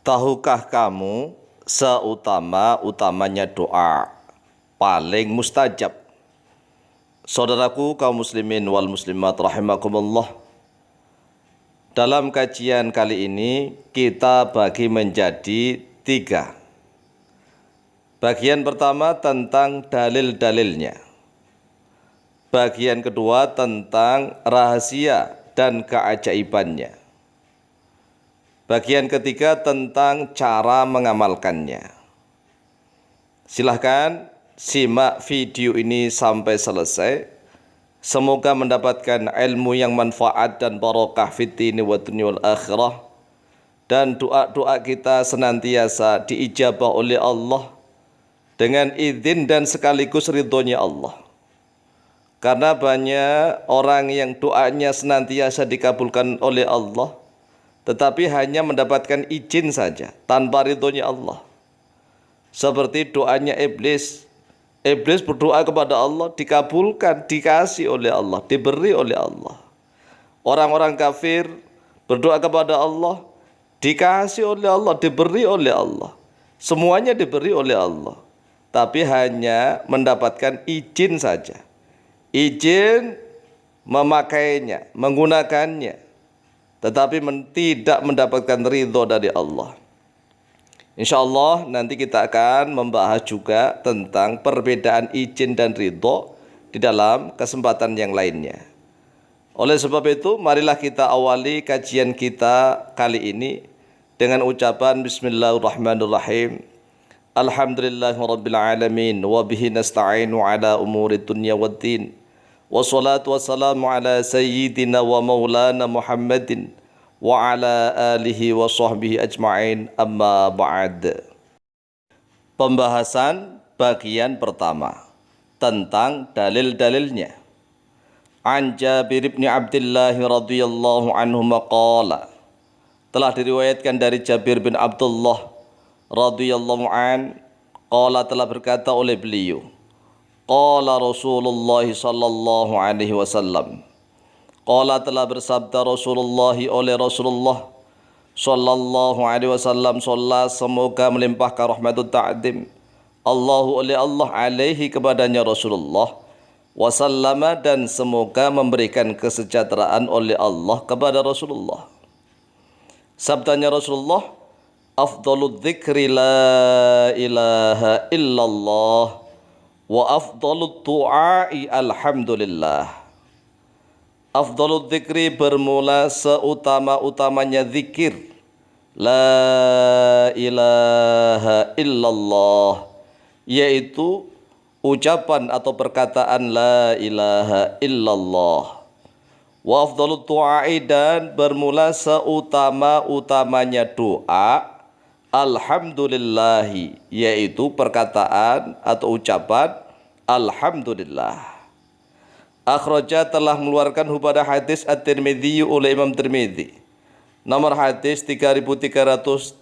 Tahukah kamu seutama-utamanya doa paling mustajab? Saudaraku kaum muslimin wal muslimat rahimakumullah. Dalam kajian kali ini kita bagi menjadi 3. Bagian pertama tentang dalil-dalilnya. Bagian kedua tentang rahasia dan keajaibannya. Bagian ketiga tentang cara mengamalkannya. Silahkan simak video ini sampai selesai. Semoga mendapatkan ilmu yang manfaat dan barokah fid-dini wa dunya wal akhirah. Dan doa-doa kita senantiasa diijabah oleh Allah dengan izin dan sekaligus ridhonya Allah. Karena banyak orang yang doanya senantiasa dikabulkan oleh Allah, tetapi hanya mendapatkan izin saja tanpa ridhonya Allah. Seperti doanya iblis. Iblis berdoa kepada Allah, dikabulkan, dikasih oleh Allah, diberi oleh Allah. Orang-orang kafir berdoa kepada Allah, dikasih oleh Allah, diberi oleh Allah. Semuanya diberi oleh Allah, tapi hanya mendapatkan izin saja. Izin memakainya, menggunakannya, tetapi tidak mendapatkan ridho dari Allah. Insya Allah nanti kita akan membahas juga tentang perbedaan izin dan ridho di dalam kesempatan yang lainnya. Oleh sebab itu, marilah kita awali kajian kita kali ini dengan ucapan Bismillahirrahmanirrahim. Alhamdulillahirrabbilalamin wa bihi nasta'inu ala umuri dunya waddin. Wassalatu wassalamu ala sayyidina wa maulana Muhammadin wa ala alihi wa sahbihi ajma'in, amma ba'd. Pembahasan bagian pertama tentang dalil-dalilnya. An Jabir bin Abdullah radhiyallahu anhu maqala, telah diriwayatkan dari Jabir bin Abdullah radhiyallahu an, qala, telah berkata oleh beliau, qala Rasulullah sallallahu alaihi wasallam, qala, telah bersabda Rasulullah oleh Rasulullah sallallahu alaihi wasallam, sallallahu, semoga melimpahkan rahmatut ta'dim Allahu oleh Allah alaihi kepadanya Rasulullah, wasallama, dan semoga memberikan kesejahteraan oleh Allah kepada Rasulullah. Sabdanya Rasulullah, afdalud dzikri la ilaha illallah wa afdalud du'ai alhamdulillah. Afdalud dzikri bermula seutama-utamanya zikir la ilaha illallah, yaitu ucapan atau perkataan la ilaha illallah. Wa afdalud du'ai, dan bermula seutama-utamanya doa alhamdulillahi, yaitu perkataan atau ucapan alhamdulillah. Akhraja, telah mengeluarkan pada hadis At-Tirmidzi oleh Imam Tirmidzi, nomor hadis 3383.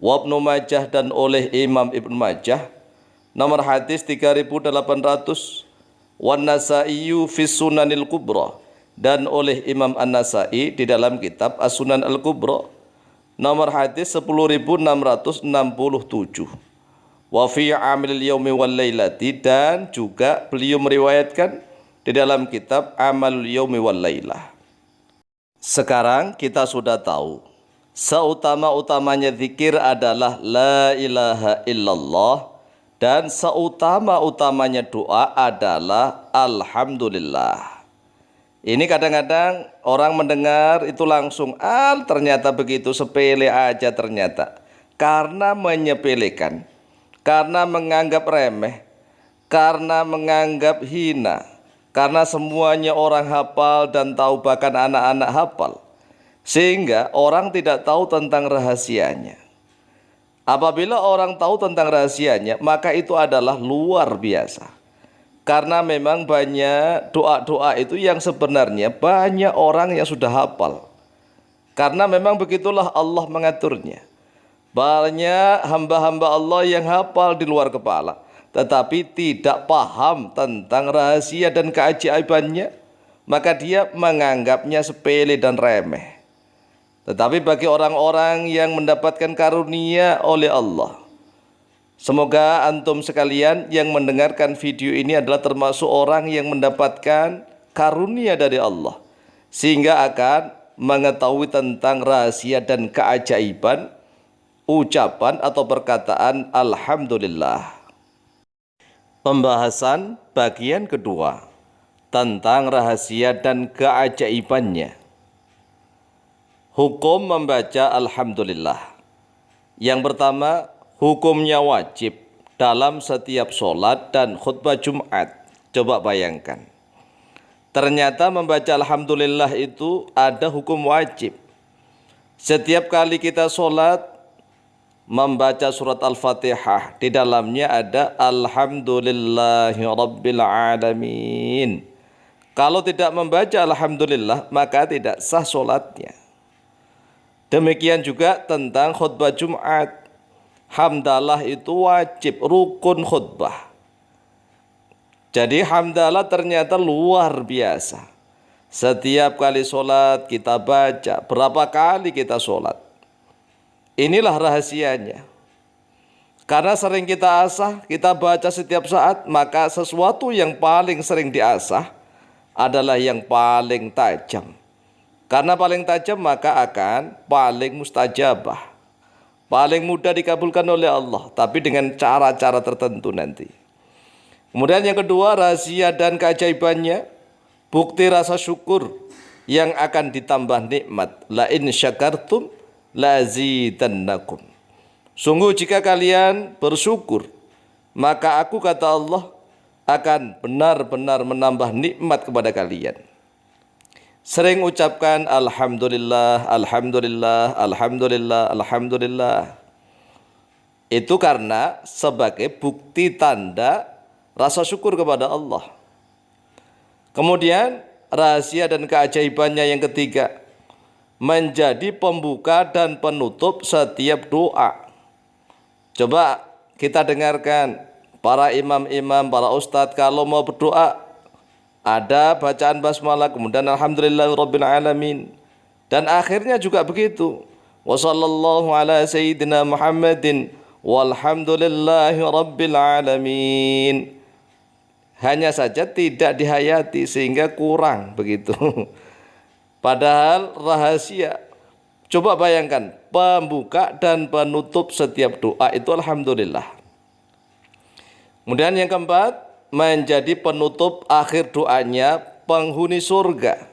Wa Ibnu Majah, dan oleh Imam Ibnu Majah, nomor hadis 3800. Wa Nasa'i fi Sunanil Kubra, dan oleh Imam An-Nasa'i di dalam kitab As-Sunan Al-Kubra, nomor hadis 10667. Wa fi Amilil Yaumi wal Lailati, dan juga beliau meriwayatkan di dalam kitab Amalul Yaumi wal Lailah. Sekarang kita sudah tahu seutama-utamanya zikir adalah la ilaha illallah, dan seutama-utamanya doa adalah alhamdulillah. Ini kadang-kadang orang mendengar itu langsung, ternyata begitu sepele aja ternyata. Karena menyepelekan, karena menganggap remeh, karena menganggap hina, karena semuanya orang hafal dan tahu, bahkan anak-anak hafal, sehingga orang tidak tahu tentang rahasianya. Apabila orang tahu tentang rahasianya, maka itu adalah luar biasa. Karena memang banyak doa-doa itu yang sebenarnya banyak orang yang sudah hafal. Karena memang begitulah Allah mengaturnya. Banyak hamba-hamba Allah yang hafal di luar kepala, tetapi tidak paham tentang rahasia dan keajaibannya, maka dia menganggapnya sepele dan remeh. tetapi bagi orang-orang yang mendapatkan karunia oleh Allah. Semoga antum sekalian yang mendengarkan video ini adalah termasuk orang yang mendapatkan karunia dari Allah, sehingga akan mengetahui tentang rahasia dan keajaiban ucapan atau perkataan Alhamdulillah. Pembahasan bagian kedua tentang rahasia dan keajaibannya. Hukum membaca Alhamdulillah. Yang pertama, hukumnya wajib dalam setiap sholat dan khutbah Jumat. Coba bayangkan. Ternyata membaca Alhamdulillah itu ada hukum wajib. Setiap kali kita sholat, membaca surat Al-Fatihah. Di dalamnya ada Alhamdulillahi Rabbil Alamin. Kalau tidak membaca Alhamdulillah, maka tidak sah sholatnya. Demikian juga tentang khutbah Jumat. Hamdalah itu wajib, rukun khutbah. Jadi hamdalah ternyata luar biasa. Setiap kali sholat kita baca, berapa kali kita sholat. Inilah rahasianya. Karena sering kita asah, kita baca setiap saat, maka sesuatu yang paling sering diasah adalah yang paling tajam. Karena paling tajam maka akan paling mustajabah. Paling mudah dikabulkan oleh Allah, tapi dengan cara-cara tertentu nanti. Kemudian yang kedua, rahasia dan keajaibannya, bukti rasa syukur yang akan ditambah nikmat. La in syakartum la azidannakum. Sungguh jika kalian bersyukur, maka aku, kata Allah, akan benar-benar menambah nikmat kepada kalian. Sering ucapkan Alhamdulillah, Alhamdulillah, Alhamdulillah, Alhamdulillah. Itu karena sebagai bukti tanda rasa syukur kepada Allah. Kemudian rahasia dan keajaibannya yang ketiga, menjadi pembuka dan penutup setiap doa. Coba kita dengarkan para imam-imam, para ustadz kalau mau berdoa, ada bacaan basmalah, kemudian alhamdulillahirabbil alamin, dan akhirnya juga begitu. Wassallallahu ala sayyidina Muhammadin walhamdulillahirabbil alamin. Hanya saja tidak dihayati sehingga kurang begitu. Padahal rahasia. Coba bayangkan, pembuka dan penutup setiap doa itu alhamdulillah. Kemudian yang keempat, menjadi penutup akhir doanya penghuni surga.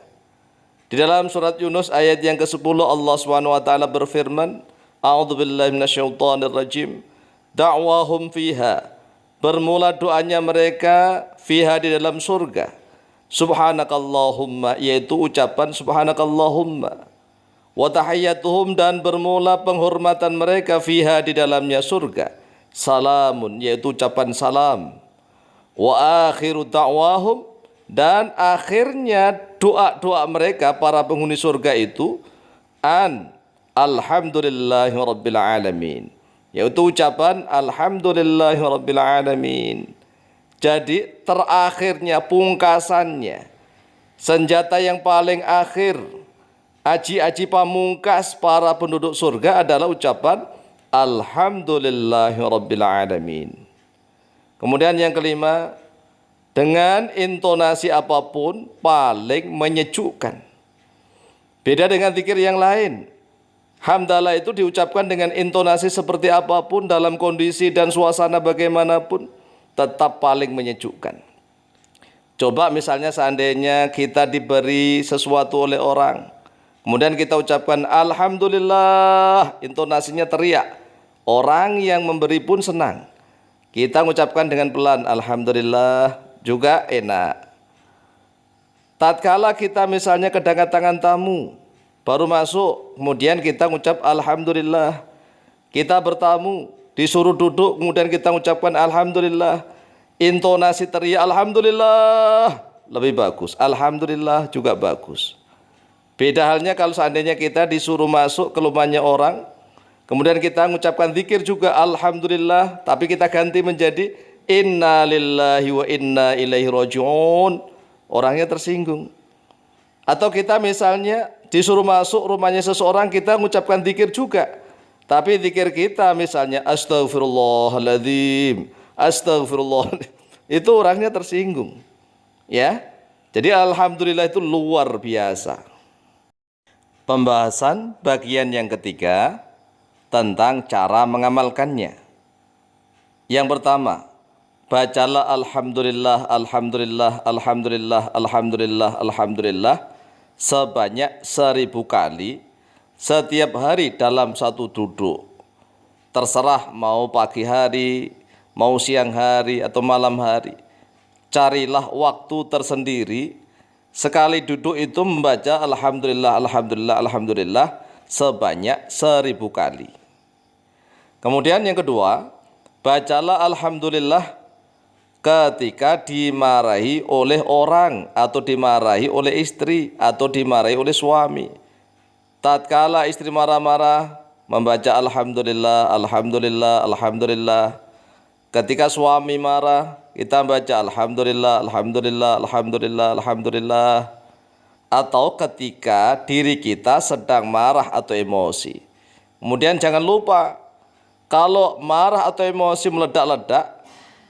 Di dalam surat Yunus ayat yang ke-10 Allah SWT berfirman, A'udzubillahi minasyaitonirrajim, da'wahum fiha, bermula doanya mereka fiha di dalam surga. Subhanakallahumma, yaitu ucapan subhanakallahumma. Wa tahiyyatuhum, dan bermula penghormatan mereka fiha di dalamnya surga. Salamun, yaitu ucapan salam. Wa akhiru da'wahum, dan akhirnya doa-doa mereka para penghuni surga itu alhamdulillahi rabbil alamin, yaitu ucapan alhamdulillahi rabbil alamin. Jadi terakhirnya, pungkasannya, senjata yang paling akhir, aji-aji pamungkas para penduduk surga adalah ucapan alhamdulillahi rabbil alamin. Kemudian yang kelima, dengan intonasi apapun paling menyejukkan. Beda dengan zikir yang lain. Hamdalah itu diucapkan dengan intonasi seperti apapun, dalam kondisi dan suasana bagaimanapun, tetap paling menyejukkan. Coba misalnya seandainya kita diberi sesuatu oleh orang, kemudian kita ucapkan alhamdulillah, intonasinya teriak. Orang yang memberi pun senang. Kita mengucapkan dengan pelan, alhamdulillah, juga enak. Tatkala kita misalnya kedatangan tamu, baru masuk, kemudian kita mengucap alhamdulillah. Kita bertamu, disuruh duduk, kemudian kita mengucapkan alhamdulillah. Intonasi teriak alhamdulillah lebih bagus, alhamdulillah juga bagus. Beda halnya kalau seandainya kita disuruh masuk ke rumahnya orang, kemudian kita mengucapkan zikir juga alhamdulillah, tapi kita ganti menjadi inna lillahi wa inna ilaihi raji'un. Orangnya tersinggung. Atau kita misalnya disuruh masuk rumahnya seseorang, kita mengucapkan zikir juga. Tapi zikir kita misalnya astagfirullahaladzim, astagfirullah, itu orangnya tersinggung. Ya, jadi alhamdulillah itu luar biasa. Pembahasan bagian yang ketiga tentang cara mengamalkannya. Yang pertama, bacalah alhamdulillah, alhamdulillah, alhamdulillah, alhamdulillah, alhamdulillah sebanyak 1000 kali setiap hari dalam satu duduk. Terserah mau pagi hari, mau siang hari atau malam hari. Carilah waktu tersendiri, sekali duduk itu membaca alhamdulillah, alhamdulillah, alhamdulillah sebanyak 1000 kali. Kemudian yang kedua, bacalah alhamdulillah ketika dimarahi oleh orang atau dimarahi oleh istri atau dimarahi oleh suami. Tatkala istri marah-marah, membaca alhamdulillah, alhamdulillah, alhamdulillah. Ketika suami marah, kita baca alhamdulillah, alhamdulillah, alhamdulillah, alhamdulillah. Atau ketika diri kita sedang marah atau emosi. Kemudian jangan lupa, kalau marah atau emosi meledak-ledak,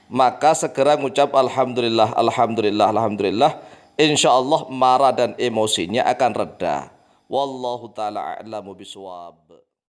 maka segera mengucap alhamdulillah, alhamdulillah, alhamdulillah. Insya Allah marah dan emosinya akan reda. Wallahu ta'ala a'lamu bishawab.